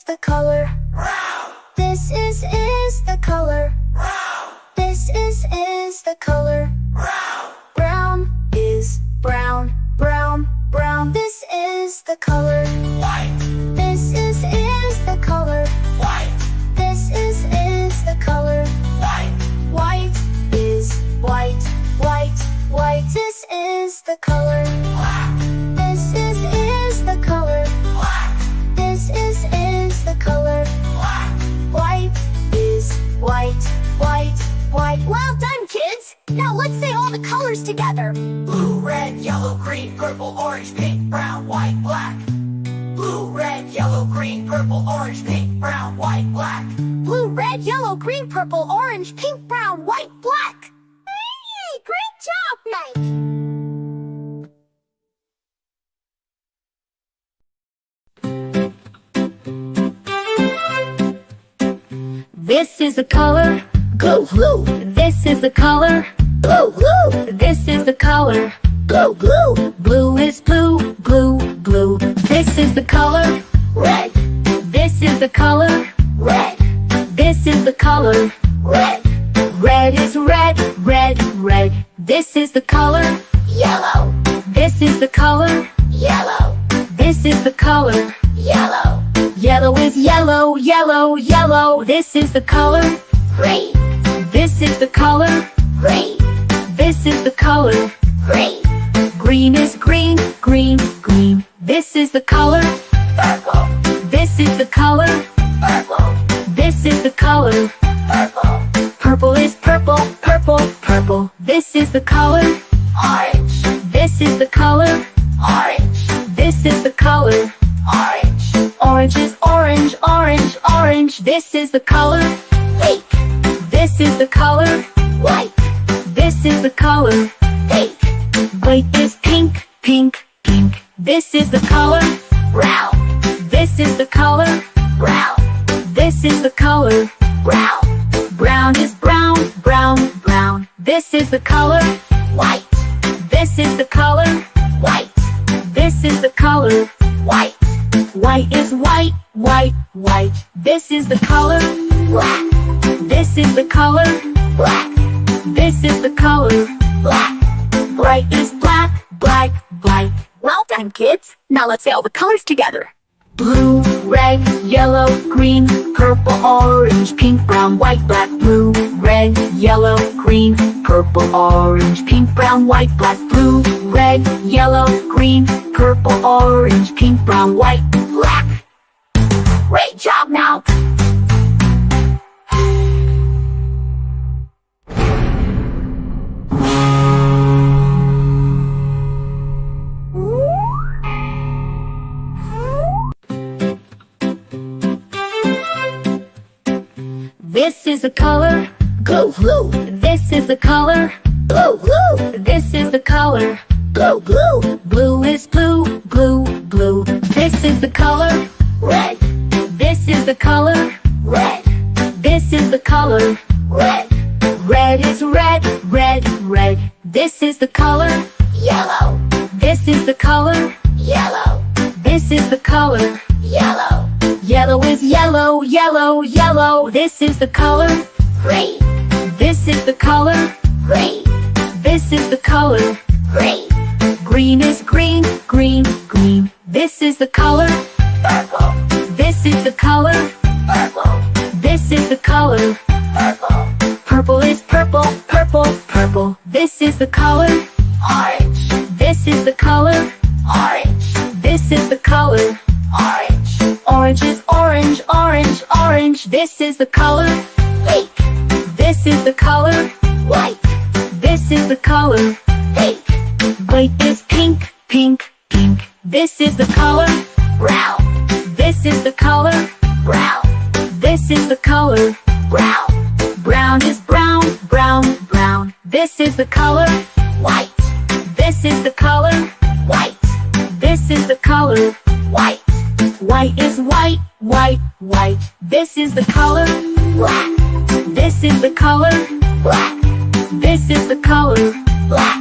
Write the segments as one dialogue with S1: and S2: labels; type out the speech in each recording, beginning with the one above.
S1: the color. This is the color. This is the color. Brown is brown, brown, brown. This is the color.
S2: White,
S1: This is the color.
S2: white,
S1: This is the color.
S2: white,
S1: White is white, white, white. This is the color.
S2: black,
S1: This is the color.
S2: black,
S1: This is the color.
S2: black.
S1: White is white, white, white. Well done, kids! Now let's say all the colors together.
S2: Blue, red, yellow, green, purple, orange, pink, brown, white, black. Blue, red, yellow, green, purple, orange, pink, brown, white, black.
S1: Blue, red, yellow, green, purple, orange, pink, brown, white, black. Hey, great job, Mike! This is the color.
S2: Blue, blue,
S1: This is the color.
S2: blue, blue,
S1: This is the color.
S2: blue, blue.
S1: Blue is blue, blue, blue. This is the color.
S2: Red,
S1: This is the color.
S2: red,
S1: This is the color.
S2: red.
S1: Red is red, red, red. This is the color.
S2: Yellow,
S1: This is the color.
S2: yellow,
S1: This is the color.
S2: yellow.
S1: Yellow is yellow, yellow, yellow. This is the color.
S2: Green,
S1: This is the color.
S2: green,
S1: This is the color.
S2: green.
S1: Green is green, green, green. This is the color.
S2: Purple,
S1: This is the color.
S2: purple,
S1: This is the color.
S2: purple.
S1: Purple is purple, purple, purple. This is the color.
S2: Orange,
S1: This is the color.
S2: orange,
S1: This is the color.
S2: orange.
S1: Orange is orange, orange, orange. This is the color.
S2: Pink,
S1: This is the color.
S2: white,
S1: This is the color.
S2: pink.
S1: White is pink, pink, pink. This is the color.
S2: Brown,
S1: This is the color.
S2: brown,
S1: This is the color.
S2: brown.
S1: Brown is brown, brown, brown. This is the color.
S2: White,
S1: This is the color.
S2: white,
S1: This is the color.
S2: white.
S1: White is white, white, white. This is the color.
S2: Black,
S1: This is the color.
S2: black,
S1: This is the color.
S2: black.
S1: Bright is black, black, black. Well done, kids. Now let's say all the colors together. Blue, red, yellow, green, purple, orange, pink, brown, white, black. Blue, red, yellow, green, purple, orange, pink, brown, white, black. Blue, red, yellow, green, purple, orange, pink, brown, white, black.
S2: Great job now.
S1: This is the color.
S2: Blue, blue,
S1: This is the color.
S2: blue, blue,
S1: This is the color.
S2: blue, blue.
S1: Blue is blue, blue, blue. This is the color.
S2: Red,
S1: This is the color.
S2: red,
S1: This is the color.
S2: red.
S1: Red is red, red, red. This is the color.
S2: Yellow,
S1: This is the color.
S2: yellow,
S1: This is the color.
S2: yellow.
S1: Yellow is yellow, yellow, yellow. This is the color.
S2: Green,
S1: This is the color.
S2: green,
S1: This is the color.
S2: green.
S1: Green is green, green, green. This is the color.
S2: Purple,
S1: This is the color.
S2: purple,
S1: This is the color.
S2: purple.
S1: Purple is purple, purple, purple. This is the color.
S2: Orange,
S1: This is the color.
S2: orange,
S1: This is the color.
S2: orange.
S1: Orange is orange, orange, orange. This is the color.
S2: Pink,
S1: This is the color.
S2: white,
S1: This is the color.
S2: pink.
S1: White is pink, pink, pink. This is the color.
S2: Brown,
S1: This is the color.
S2: brown,
S1: This is the color.
S2: brown.
S1: Brown is brown, brown, brown. This is the color.
S2: White,
S1: This is the color.
S2: white,
S1: This is the color.
S2: white.
S1: White is white, white, white. This is the color.
S2: Black,
S1: This is the color.
S2: black,
S1: This is the color.
S2: black.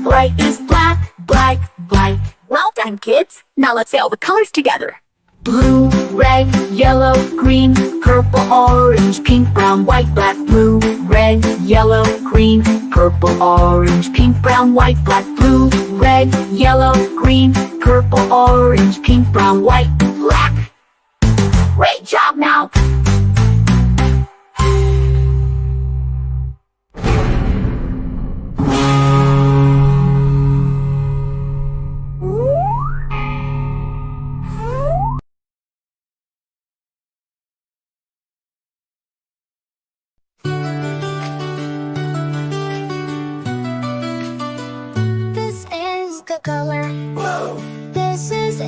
S1: Bright is black, black, black. Well done, kids. Now let's say all the colors together. Blue, red, yellow, green, purple, orange, pink, brown, white, black. Blue, red, yellow, green, purple, orange, pink, brown, white, black. Blue, red, yellow, green, purple, orange, pink, brown, white, black. Great job now!
S3: This is the color.
S2: Blue,
S3: This is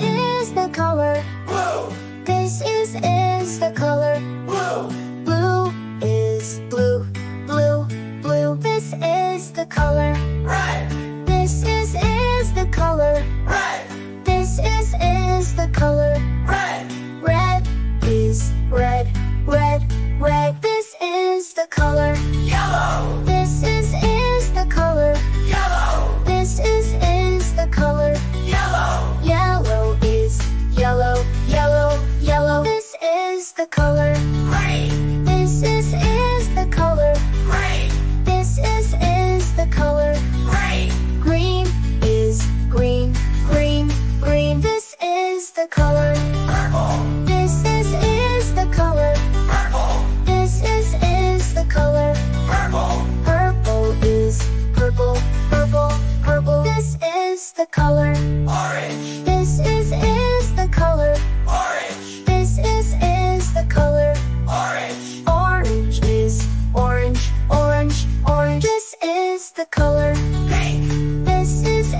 S3: the color.
S2: blue,
S3: This is the color.
S2: blue,
S3: Blue is blue, blue, blue. This is the color.
S2: red,
S3: This is the color.
S2: red,
S3: This is the color.
S2: red,
S3: Red is red, red, red. This is the color.
S2: yellow,
S3: This is the color.
S2: yellow,
S3: This is the color.
S2: yellow,
S3: Yellow is yellow, yellow, yellow. This is the color.
S2: green,
S3: This is the color.
S2: green,
S3: This is the color.
S2: green,
S3: Green is green, green, green. This is the color.
S2: purple,
S3: This is the color.
S2: purple,
S3: This is the color.
S2: purple,
S3: Purple is purple, purple, purple. This is the color.
S2: orange,
S3: This is the color.
S2: orange,
S3: This is the color.
S2: orange,
S3: Orange is orange, orange, orange. This is the color.
S2: pink,
S3: This is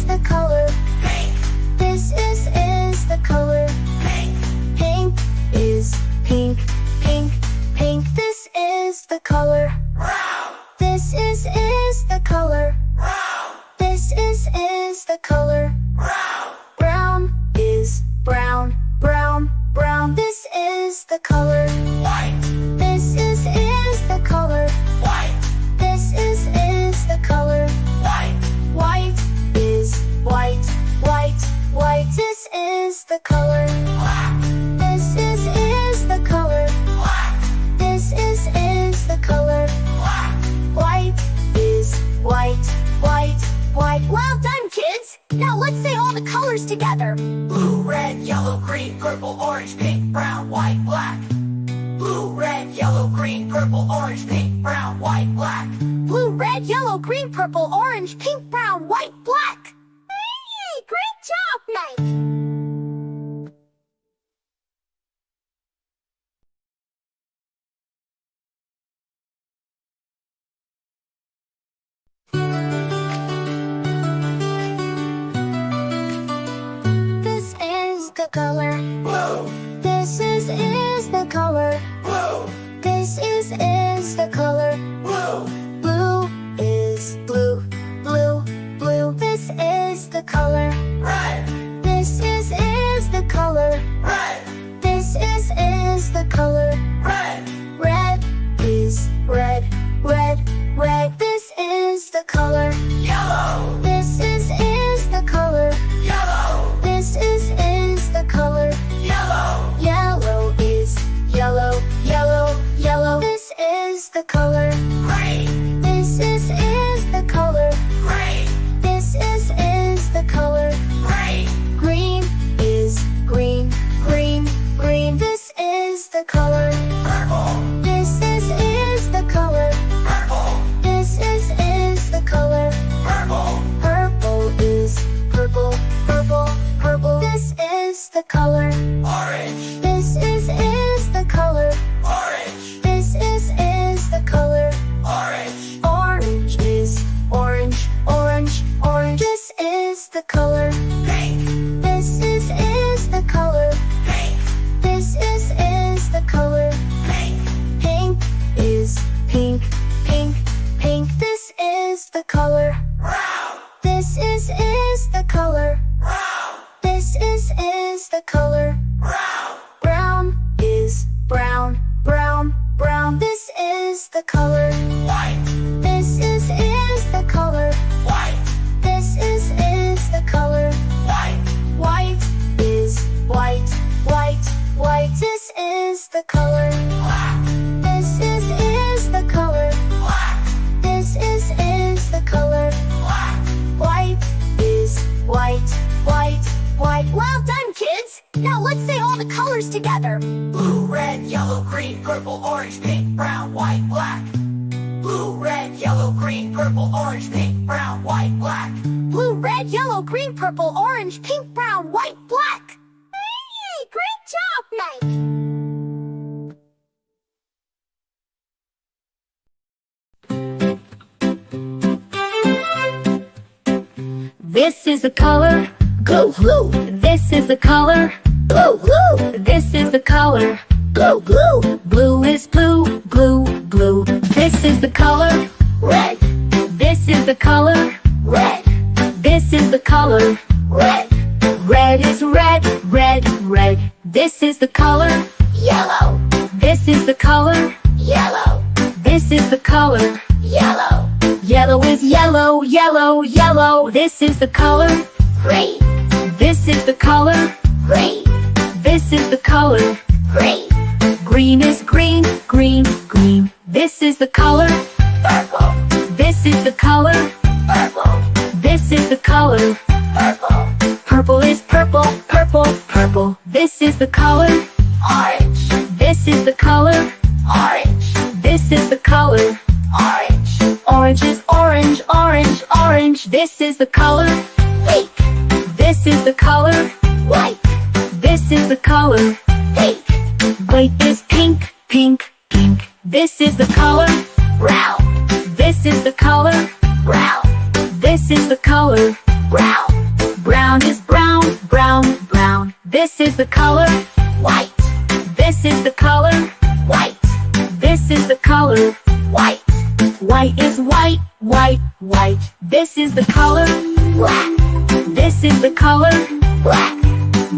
S3: the color.
S2: pink,
S3: This is the color.
S2: pink,
S3: Pink is pink, pink, pink. This is the color.
S2: brown,
S3: This is the color.
S2: brown,
S3: This is the color.
S2: brown,
S3: Brown is brown, brown, brown. This is the color.
S2: white,
S3: This is the color.
S2: white,
S3: This is the color.
S2: white,
S3: White is white, white, white. This is the color.
S2: black,
S3: This is the color.
S2: black,
S3: This is the color.
S2: black,
S3: White is white, white, white. Well done, kids! Now let's say all the colors together.
S2: blue, red, yellow, green, purple, orange, pink, brown, white, black. Blue, red, yellow, green, purple, orange, pink, brown, white, black.
S3: Blue, red, yellow, green, purple, orange, pink, brown, white, black. Hey, great job, Mike! This is the color.
S2: Blue,
S3: This is the color.
S2: blue,
S3: This is the color.
S2: blue,
S3: Blue is blue, blue, blue. This is the color.
S2: red,
S3: This is the color.
S2: red,
S3: This is the color.
S2: red,
S3: Red is red, red, red. This is the color.
S2: yellow,
S3: This is the color.
S2: yellow,
S3: This is the color.
S2: yellow,
S3: Yellow is yellow, yellow, yellow. This is the color.
S2: green,
S3: This is the color.
S2: green,
S3: This is the color.
S2: green,
S3: Green is green, green, green. This is the color.
S2: purple,
S3: This is the color.
S2: purple,
S3: This is the color.
S2: purple,
S3: Purple is purple, purple, purple. This is the color.
S2: orange,
S3: This is the color.
S2: orange,
S3: This is the color.
S2: orange,
S3: Orange is orange, orange, orange. This is the color.
S2: pink,
S3: This is the color.
S2: pink,
S3: This is the color.
S2: pink,
S3: Pink is pink, pink, pink. This is the color.
S2: white,
S3: This is the color.
S2: white,
S3: This is the color. the color.
S2: black,
S3: This is the color.
S2: black,
S3: This is the color.
S2: black,
S3: White is white, white, white. Well done, kids! Now let's say all the colors together.
S2: blue, red, yellow, green, purple, orange, pink, brown, white, black. Blue, red, yellow, green, purple, orange, pink, brown, white, black.
S3: Blue, red, yellow, green, purple, orange, pink, brown, white, black. Hey, great job, Mike!
S1: This is the color,
S3: Blue, blue,
S1: this is the color,
S3: blue, blue,
S1: this is the color.
S3: blue, blue,
S1: Blue is blue, blue, blue. This is the color,
S3: red,
S1: this is the color,
S3: red,
S1: this is the color.
S3: red,
S1: Red is red, red, red. This is the color,
S3: yellow,
S1: this is the color,
S3: yellow,
S1: this is the color.
S3: yellow,
S1: Yellow is yellow, yellow, yellow. This is the color,
S3: green,
S1: this is the color,
S3: green,
S1: this is the color.
S3: green,
S1: Green is green, green, green. This is the color,
S3: purple,
S1: this is the color,
S3: purple,
S1: this is the color.
S3: purple,
S1: Purple is purple, purple, purple. This is the color,
S3: orange,
S1: this is the color,
S3: orange,
S1: this is the color.
S3: orange,
S1: Orange is orange, orange, orange. This is the color,
S3: pink,
S1: this is the color,
S3: white,
S1: this is the color.
S3: pink,
S1: White is pink, pink, pink. This is the color,
S3: brown,
S1: this is the color,
S3: brown,
S1: this is the color.
S3: brown,
S1: Brown is brown, brown, brown. This is the color,
S3: white,
S1: this is the color,
S3: white,
S1: this is the color.
S3: white,
S1: White is white, white, white. This is the color,
S3: black,
S1: this is the color,
S3: black,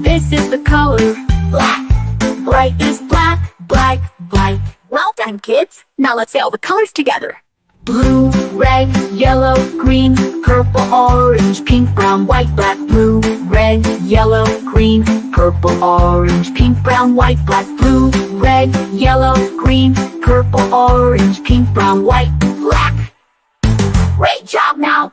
S1: this is the color.
S3: black.
S1: Bright is black, black, black.
S3: Well done, kids. Now let's say all the colors together.
S1: Blue, red, yellow, green, purple, orange, pink, brown, white, black. Blue, red, yellow, green, purple, orange, pink, brown, white, black. Blue, red, yellow, green, purple, orange, pink, brown, white,
S3: Black. Great job, now.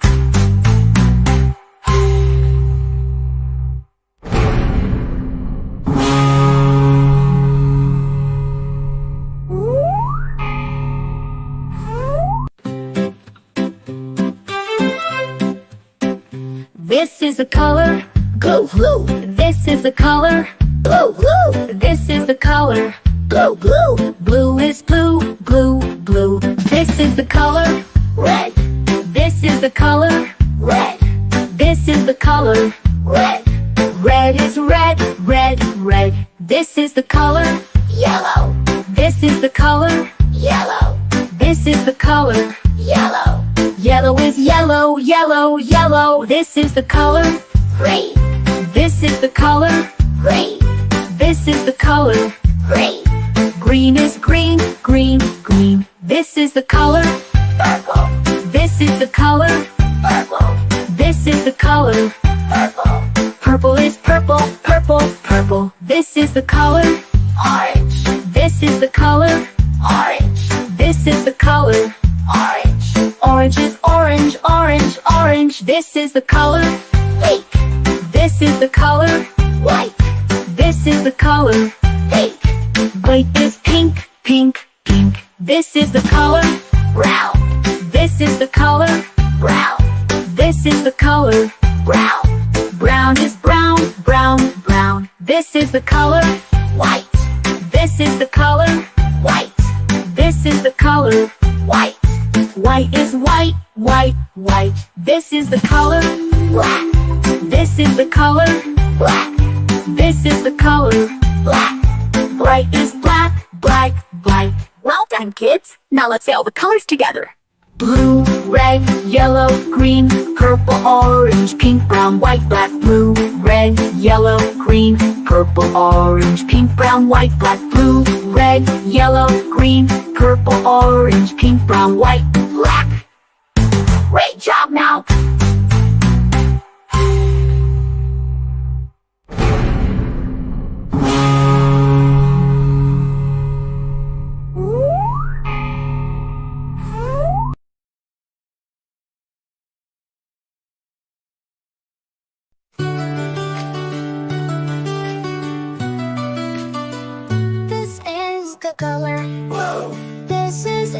S1: This is the color,
S3: Blue, blue,
S1: this is the color,
S3: blue, blue,
S1: this is the color.
S3: blue, blue,
S1: Blue is blue, blue, blue. This is the color,
S3: red,
S1: this is the color,
S3: red,
S1: this is the color.
S3: red,
S1: Red is red, red, red. This is the color,
S3: yellow,
S1: this is the color,
S3: yellow,
S1: this is the color.
S3: yellow,
S1: Yellow is yellow, yellow, yellow. This is the color,
S3: green,
S1: this is the color,
S3: green,
S1: this is the color.
S3: green,
S1: Green is green, green, green. This is the color,
S3: purple,
S1: this is the color,
S3: purple,
S1: this is the color.
S3: purple,
S1: Purple is purple, purple, purple. This is the color,
S3: orange,
S1: this is the color,
S3: orange,
S1: this is the color.
S3: orange,
S1: Orange is orange, orange, orange. This is the color,
S3: pink,
S1: this is the color,
S3: white,
S1: this is the color.
S3: pink,
S1: White is pink, pink, pink. This is the color,
S3: brown,
S1: this is the color,
S3: brown,
S1: this is the color.
S3: brown,
S1: Brown is brown, brown, brown. This is the color,
S3: white,
S1: this is the color,
S3: white,
S1: this is the color.
S3: white,
S1: White is white, white, white. This is the color,
S3: black,
S1: this is the color,
S3: black,
S1: this is the color.
S3: black.
S1: Bright is black, black, black.
S3: Well done, kids. Now let's say all the colors together.
S1: Blue, red, yellow, green, purple, orange, pink, brown, white, black. Blue, red, yellow, green, purple, orange, pink, brown, white, black. Blue, red, yellow, green, purple, orange, pink, brown, white,
S3: Black. Great job, now. the color.
S2: blue,
S3: This is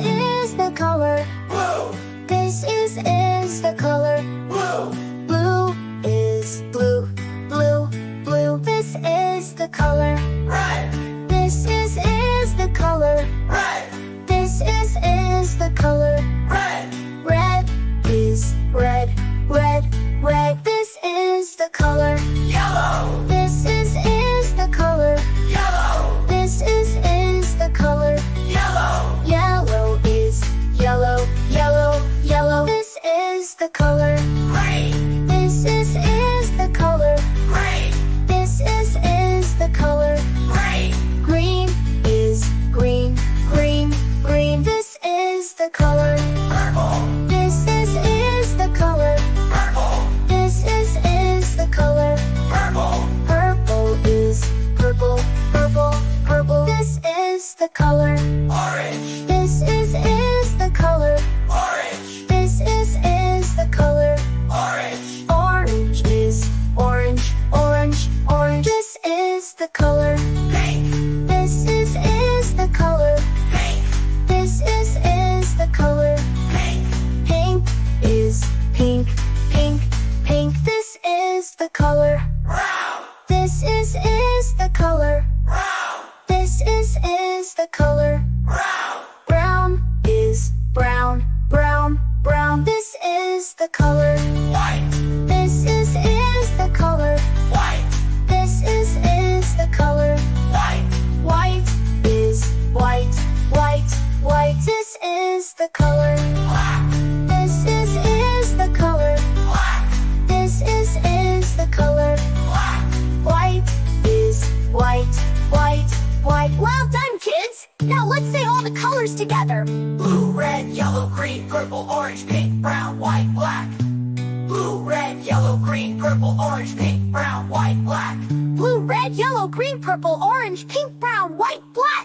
S3: the color.
S2: blue,
S3: This is the color.
S2: blue,
S3: Blue is blue, blue, blue. This is the color.
S2: red,
S3: This is the color.
S2: red,
S3: This is the color.
S2: red,
S3: Red is red, red, red. This is the color.
S2: yellow,
S3: This is the color.
S2: yellow,
S3: This is the color.
S2: yellow,
S3: Yellow is yellow, yellow, yellow. This is the color.
S2: green,
S3: This is the color.
S2: green,
S3: This is the color.
S2: green,
S3: Green is green, green, green. This is the color.
S2: purple,
S3: This is the color.
S2: purple,
S3: This is the color.
S2: purple,
S3: Purple is purple, purple, purple. This is the color.
S2: orange,
S3: This is the color.
S2: orange,
S3: This is the color.
S2: orange,
S3: Orange is orange, orange, orange. This is the color.
S2: pink,
S3: This is the color.
S2: pink,
S3: This is the color.
S2: pink,
S3: Pink is pink, pink, pink. This is the color.
S2: brown,
S3: This is the color.
S2: brown,
S3: This is the color.
S2: brown,
S3: Brown is brown, brown, brown. This is the color.
S2: white,
S3: This is the color.
S2: white,
S3: This is the color.
S2: white,
S3: White is white, white, white. This is the color.
S2: black,
S3: This is the color.
S2: black,
S3: This is the color.
S2: black,
S3: White is white, white, white. Well done, kids. Now let's say all the colors together.
S2: blue, red, yellow, green, purple, orange, pink, brown, white, black. Blue, red, yellow, green, purple, orange, pink, brown, white, black.
S3: Blue, red, yellow, green, purple, orange, pink, brown, white, black.